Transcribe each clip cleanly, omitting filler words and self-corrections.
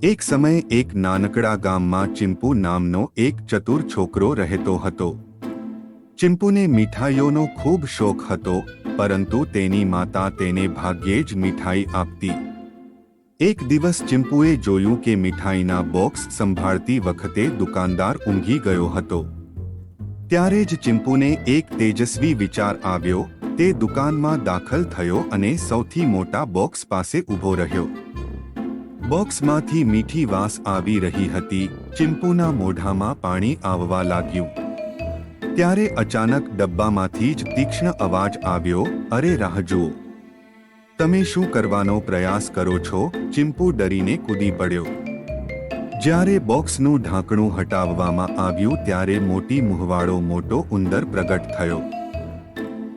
એક સમયે એક નાનકડા ગામમાં ચિંપુ નામનો એક ચતુર છોકરો રહેતો હતો. ચિંપુને મીઠાઈઓનો ખૂબ શોખ હતો, પરંતુ તેની માતા તેને ભાગ્યે જ મીઠાઈ આપતી. એક દિવસ ચિંપુએ જોયું કે મીઠાઈના બોક્સ સંભાળતી વખતે દુકાનદાર ઊંઘી ગયો હતો. ત્યારે જ ચિંપુને એક તેજસ્વી વિચાર આવ્યો. તે દુકાનમાં દાખલ થયો અને સૌથી મોટા બોક્સ પાસે ઊભો રહ્યો. બોક્સમાંથી મીઠી વાસ આવી રહી હતી. ચિંપુના મોઢામાં પાણી આવવા લાગ્યું. ત્યારે અચાનક ડબ્બામાંથી જ તીક્ષ્ણ અવાજ આવ્યો, "અરે રાહ જુઓ, તમે શું કરવાનો પ્રયાસ કરો છો?" ચિંપુ ડરીને કૂદી પડ્યો. જ્યારે બોક્સનું ઢાંકણું હટાવવામાં આવ્યું ત્યારે મોટી મુહવાળો મોટો ઉંદર પ્રગટ થયો.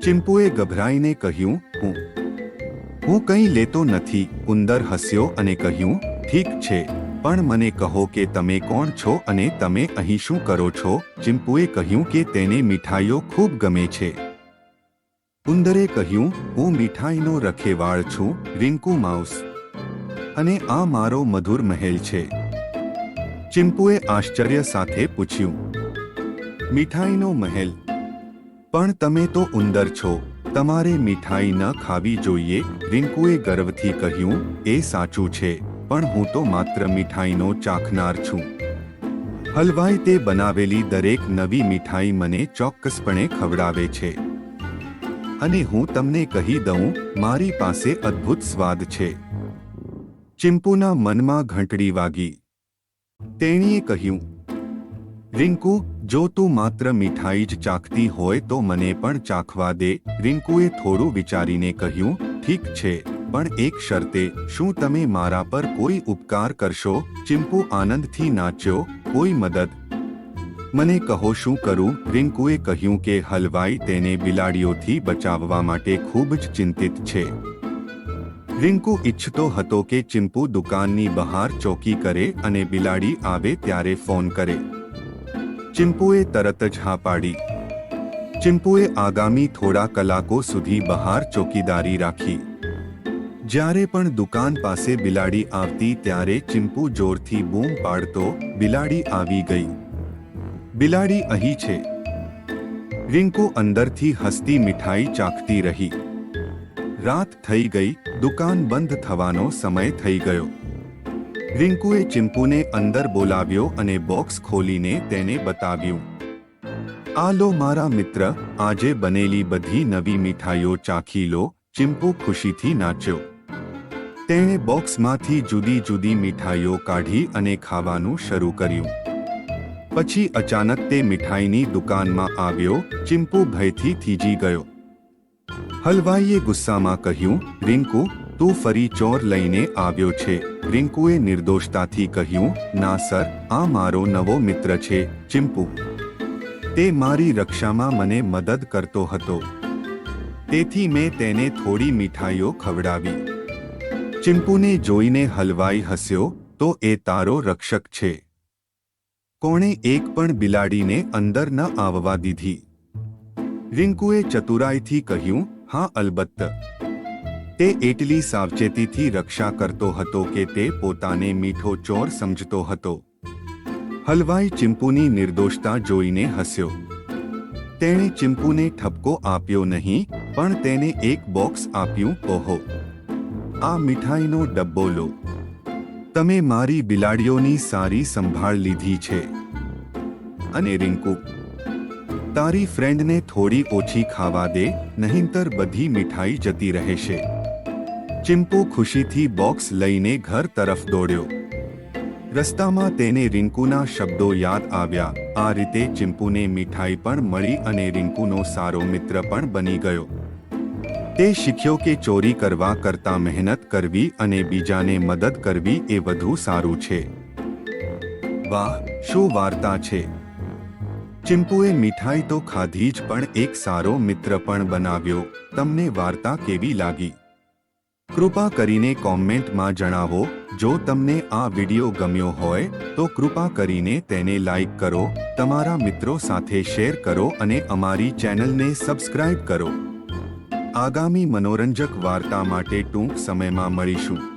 ચિંપુએ ગભરાઈને કહ્યું, હું કંઈ લેતો નથી." ઉંદર હસ્યો અને કહ્યું, "ઠીક છે, પણ મને કહો કે તમે કોણ છો અને તમે અહીં શું કરો છો?" ચિંપુએ કહ્યું કે તેને મીઠાઈઓ ખૂબ ગમે છે. ઉંદરે કહ્યું, "હું મીઠાઈનો રખેવાળ છું, રિંકુ માઉસ, અને આ મારો મધુર મહેલ છે." ચિંપુએ આશ્ચર્ય સાથે પૂછ્યું, "મીઠાઈનો મહેલ? પણ તમે તો ઉંદર છો, તમારે મીઠાઈ ન ખાવી જોઈએ." રિંકુએ ગર્વથી કહ્યું, "એ સાચું છે, પણ હું તો માત્ર મીઠાઈનો ચાખનાર છું. હલવાઈ તે બનાવેલી દરેક નવી મીઠાઈ મને ચોક્કસપણે ખવડાવે છે. અને હું તમને કહી દઉં, મારી પાસે અદ્ભુત સ્વાદ છે." ચિંપુના મનમાં ઘંટડી વાગી. તેણીએ કહ્યું, "રિંકુ, જો તું માત્ર મીઠાઈ જ ચાખતી હોય તો મને પણ ચાખવા દે." રિંકુએ થોડું વિચારીને કહ્યું, "ઠીક છે, પણ એક શરતે." "શું તમે મારા પર કોઈ ઉપકાર કરશો?" ચિંપુ આનંદથી નાચ્યો. "કોઈ મદદ? મને કહો, શું કરું?" રિંકુએ કહ્યું કે હલવાઈ તેને બિલાડીઓથી બચાવવા માટે ખૂબ જ ચિંતિત છે. રિંકુ ઈચ્છતો હતો કે ચિંપુ દુકાનની બહાર ચોકી કરે અને બિલાડી આવે ત્યારે ફોન કરે. ચિંપુએ તરત જ હા પાડી. ચિંપુએ આગામી થોડા કલાકો સુધી બહાર ચોકીદારી રાખી. જ્યારે પણ દુકાન પાસે બિલાડી આવતી ત્યારે ચિંપુ જોરથી બૂમ પાડતો, "બિલાડી આવી ગઈ! બિલાડી અહીં છે!" રિંકુ અંદરથી હસતી મીઠાઈ ચાખતી રહી. રાત થઈ ગઈ. દુકાન બંધ થવાનો સમય થઈ ગયો. રિંકુએ ચિંપુને અંદર બોલાવ્યો અને બોક્સ ખોલીને તેને બતાવ્યું. "આ લો મારા મિત્ર, આજે બનેલી બધી નવી મીઠાઈઓ ચાખી લો." ચિંપુ ખુશીથી નાચ્યો. તેણે બોક્સમાંથી જુદી જુદી મીઠાઈઓ કાઢી અને ખાવાનું શરૂ કર્યું. પછી અચાનક તે મીઠાઈની દુકાનમાં આવ્યો. ચિંપુ ભયથી થીજી ગયો. હલવાઈએ ગુસ્સામાં કહ્યું, "રિંકુ, તું ફરી ચોર લઈને આવ્યો છે." રિંકુએ નિર્દોષતાથી કહ્યું, "ના સર, આ મારો નવો મિત્ર છે, ચિંપુ. તે મારી રક્ષામાં મને મદદ કરતો હતો. તેથી મેં તેને થોડી મીઠાઈઓ ખવડાવી." ચિંપુને જોઈને હલવાઈ હસ્યો, "તો એ તારો રક્ષક છે? કોણે એક પણ બિલાડીને અંદર ન આવવા દીધી?" રિંકુએ ચતુરાઈથી કહ્યું, "હા, અલબત્ત. તે એટલી સાવચેતીથી રક્ષા કરતો હતો કે તે પોતાને મીઠો ચોર સમજતો હતો." હલવાઈ ચિંપુની નિર્દોષતા જોઈને હસ્યો. તેણે ચિંપુને ઠપકો આપ્યો નહીં, પણ તેને એક બોક્સ આપ્યું. "ઓહો, આ મીઠાઈનો ડબ્બો લો. તમે મારી બિલાડીઓની સારી સંભાળ લીધી છે. અને રિંકુ, તારી ફ્રેન્ડને થોડી ઓછી ખાવા દે, નહીંતર બધી મીઠાઈ જતી રહેશે." ચિંપુ ખુશીથી બોક્સ લઈને ઘર તરફ દોડ્યો. રસ્તામાં તેને રિંકુના શબ્દો યાદ આવ્યા. આ રીતે ચિંપુને મીઠાઈ પણ મળી અને રિંકુનો સારો મિત્ર પણ બની ગયો. તે શીખ્યો કે ચોરી કરવા કરતાં મહેનત કરવી અને બીજાને મદદ કરવી એ વધુ સારું છે. વાહ, શું વાર્તા છે! ચિંપુએ મીઠાઈ તો ખાધી જ પણ એક સારો મિત્ર પણ બનાવ્યો. તમને વાર્તા કેવી લાગી? કૃપા કરીને કોમેન્ટમાં જણાવો. જો તમને આ વિડિયો ગમ્યો હોય તો કૃપા કરીને તેને લાઈક કરો, તમારા મિત્રો સાથે શેર કરો અને અમારી ચેનલને સબસ્ક્રાઇબ કરો. આગામી મનોરંજક વાર્તા માટે ટૂંક સમયમાં મળીશું.